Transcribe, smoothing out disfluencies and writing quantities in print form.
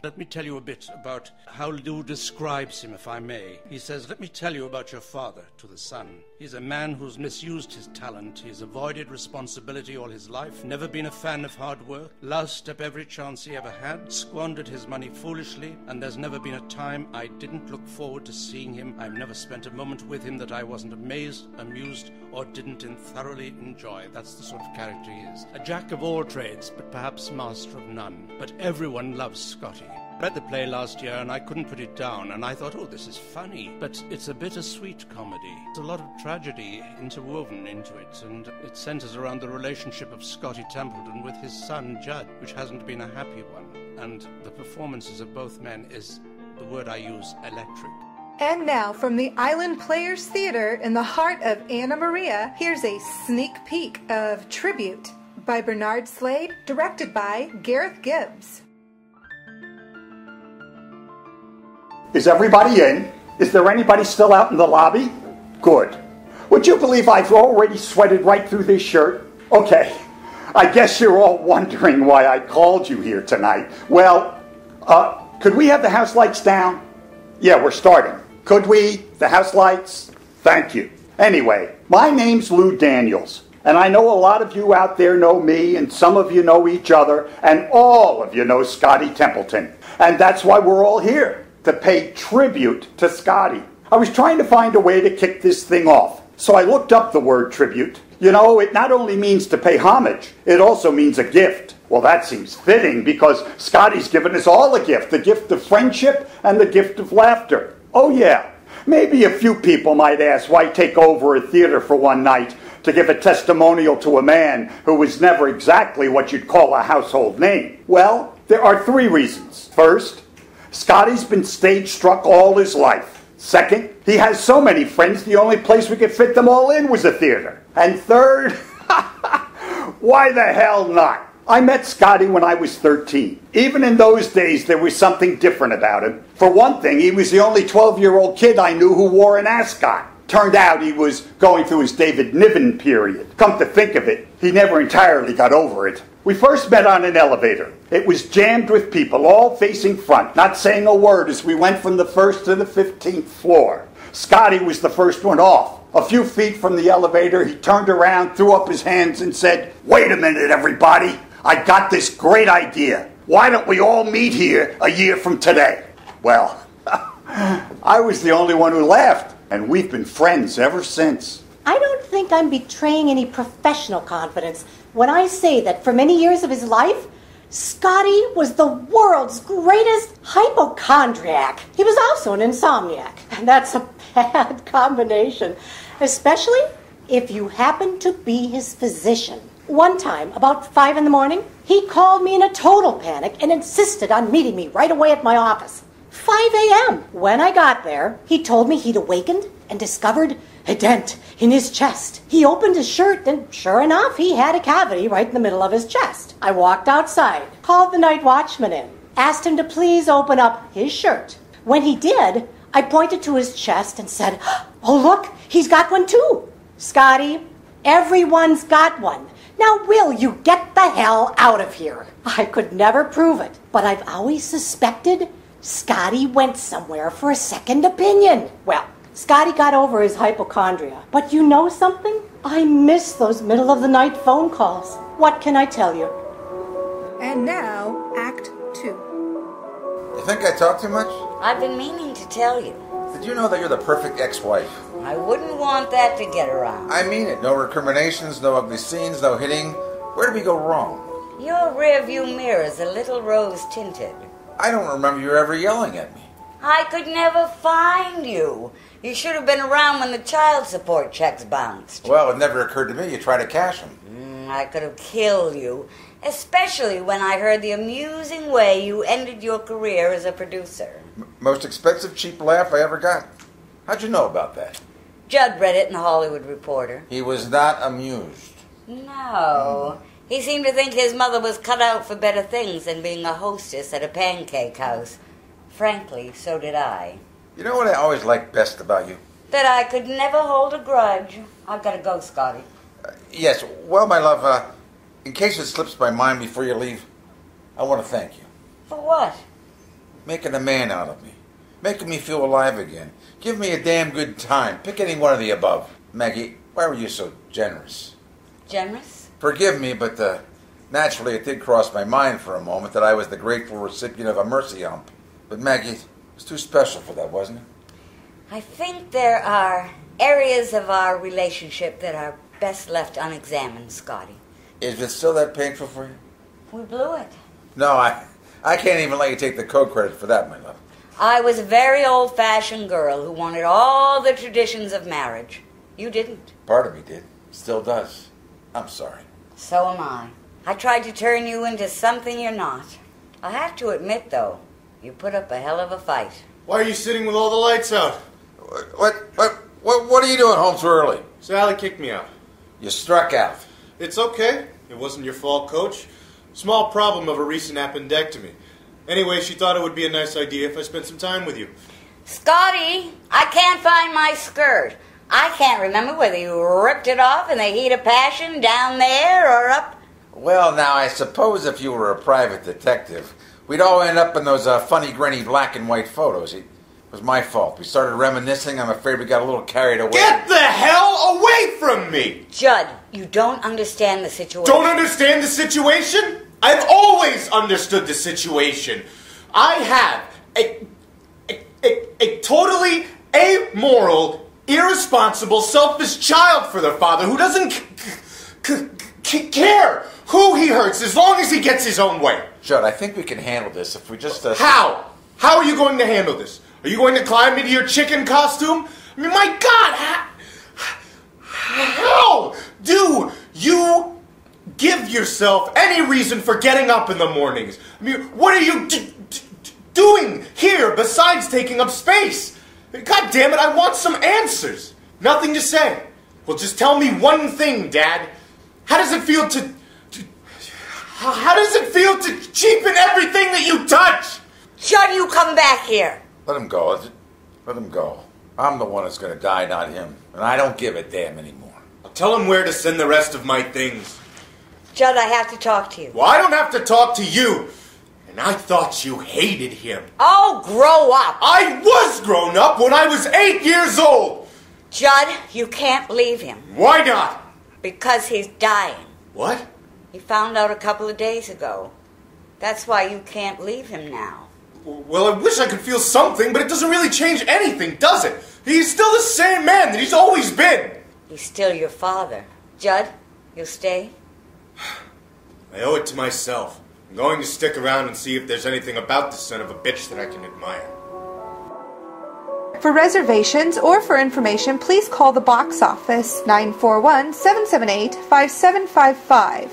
Let me tell you a bit about how Lou describes him, if I may. He says, let me tell you about your father, to the son. He's a man who's misused his talent. He's avoided responsibility all his life, never been a fan of hard work, loused up every chance he ever had, squandered his money foolishly, and there's never been a time I didn't look forward to seeing him. I've never spent a moment with him that I wasn't amazed, amused, or didn't thoroughly enjoy. That's the sort of character he is. A jack of all trades, but perhaps master of none. But everyone loves Scotty. I read the play last year and I couldn't put it down, and I thought, oh, this is funny, but it's a bittersweet comedy. There's a lot of tragedy interwoven into it, and it centers around the relationship of Scotty Templeton with his son Judd, which hasn't been a happy one. And the performances of both men is, the word I use, electric. And now, from the Island Players Theater in the heart of Anna Maria, here's a sneak peek of Tribute by Bernard Slade, directed by Gareth Gibbs. Is everybody in? Is there anybody still out in the lobby? Good. Would you believe I've already sweated right through this shirt? Okay, I guess you're all wondering why I called you here tonight. Well, could we have the house lights down? Yeah, we're starting. Could we? The house lights? Thank you. Anyway, my name's Lou Daniels, and I know a lot of you out there know me, and some of you know each other, and all of you know Scotty Templeton. And that's why we're all here, to pay tribute to Scotty. I was trying to find a way to kick this thing off, so I looked up the word tribute. You know, it not only means to pay homage, it also means a gift. Well, that seems fitting because Scotty's given us all a gift, the gift of friendship and the gift of laughter. Oh yeah, maybe a few people might ask why take over a theater for one night to give a testimonial to a man who was never exactly what you'd call a household name. Well, there are three reasons. First, Scotty's been stage struck all his life. Second, he has so many friends the only place we could fit them all in was a theater. And third, why the hell not? I met Scotty when I was 13. Even in those days, there was something different about him. For one thing, he was the only 12-year-old kid I knew who wore an ascot. Turned out he was going through his David Niven period. Come to think of it, he never entirely got over it. We first met on an elevator. It was jammed with people, all facing front, not saying a word as we went from the 1st to the 15th floor. Scotty was the first one off. A few feet from the elevator, he turned around, threw up his hands, and said, "Wait a minute, everybody. I got this great idea. Why don't we all meet here a year from today?" Well, I was the only one who laughed, and we've been friends ever since. I don't think I'm betraying any professional confidence when I say that for many years of his life, Scotty was the world's greatest hypochondriac. He was also an insomniac, and that's a bad combination, especially if you happen to be his physician. One time, about 5 in the morning, he called me in a total panic and insisted on meeting me right away at my office. 5 a.m. When I got there, he told me he'd awakened and discovered a dent in his chest. He opened his shirt, and sure enough, he had a cavity right in the middle of his chest. I walked outside, called the night watchman in, asked him to please open up his shirt. When he did, I pointed to his chest and said, "Oh, look, he's got one too." Scotty, everyone's got one. Now, will you get the hell out of here? I could never prove it, but I've always suspected Scotty went somewhere for a second opinion. Well, Scotty got over his hypochondria. But you know something? I miss those middle-of-the-night phone calls. What can I tell you? And now, Act 2. You think I talk too much? I've been meaning to tell you. Did you know that you're the perfect ex-wife? I wouldn't want that to get around. I mean it. No recriminations, no ugly scenes, no hitting. Where did we go wrong? Your rearview mirror's a little rose-tinted. I don't remember you ever yelling at me. I could never find you. You should have been around when the child support checks bounced. Well, it never occurred to me you'd try to cash them. I could have killed you, especially when I heard the amusing way you ended your career as a producer. Most expensive cheap laugh I ever got. How'd you know about that? Judd read it in the Hollywood Reporter. He was not amused. No. He seemed to think his mother was cut out for better things than being a hostess at a pancake house. Frankly, so did I. You know what I always liked best about you? That I could never hold a grudge. I've got to go, Scotty. Yes, well, my love, in case it slips my mind before you leave, I want to thank you. For what? making a man out of me, making me feel alive again. Give me a damn good time. Pick any one of the above. Maggie, why were you so generous? Generous? Forgive me, but naturally it did cross my mind for a moment that I was the grateful recipient of a mercy hump. But Maggie, it was too special for that, wasn't it? I think there are areas of our relationship that are best left unexamined, Scotty. Is it still that painful for you? We blew it. No, I can't even let you take the co-credit for that, my love. I was a very old-fashioned girl who wanted all the traditions of marriage. You didn't. Part of me did. Still does. I'm sorry. So am I. I tried to turn you into something you're not. I have to admit, though, you put up a hell of a fight. Why are you sitting with all the lights out? What are you doing home so early? Sally kicked me out. You struck out. It's okay. It wasn't your fault, Coach. Small problem of a recent appendectomy. Anyway, she thought it would be a nice idea if I spent some time with you. Scotty, I can't find my skirt. I can't remember whether you ripped it off in the heat of passion down there or up. Well, now, I suppose if you were a private detective, we'd all end up in those funny, grainy black and white photos. It was my fault. We started reminiscing. I'm afraid we got a little carried away. Get the hell away from me! Judd, you don't understand the situation. Don't understand the situation? I've always understood the situation. I have a totally amoral, irresponsible, selfish child for the father who doesn't care who he hurts as long as he gets his own way. Judd, I think we can handle this if we just... How? How are you going to handle this? Are you going to climb into your chicken costume? I mean, my God! How do you give yourself any reason for getting up in the mornings? I mean, what are you doing here besides taking up space? God damn it, I want some answers. Nothing to say. Well, just tell me one thing, Dad. How does it feel to cheapen everything that you touch? Judd, you come back here. Let him go. Let him go. I'm the one that's going to die, not him. And I don't give a damn anymore. I'll tell him where to send the rest of my things. Judd, I have to talk to you. Well, I don't have to talk to you. And I thought you hated him. Oh, grow up. I was grown up when I was 8 years old. Judd, you can't leave him. Why not? Because he's dying. What? He found out a couple of days ago. That's why you can't leave him now. Well, I wish I could feel something, but it doesn't really change anything, does it? He's still the same man that he's always been. He's still your father. Judd, you'll stay? I owe it to myself. I'm going to stick around and see if there's anything about this son of a bitch that I can admire. For reservations or for information, please call the box office 941-778-5755.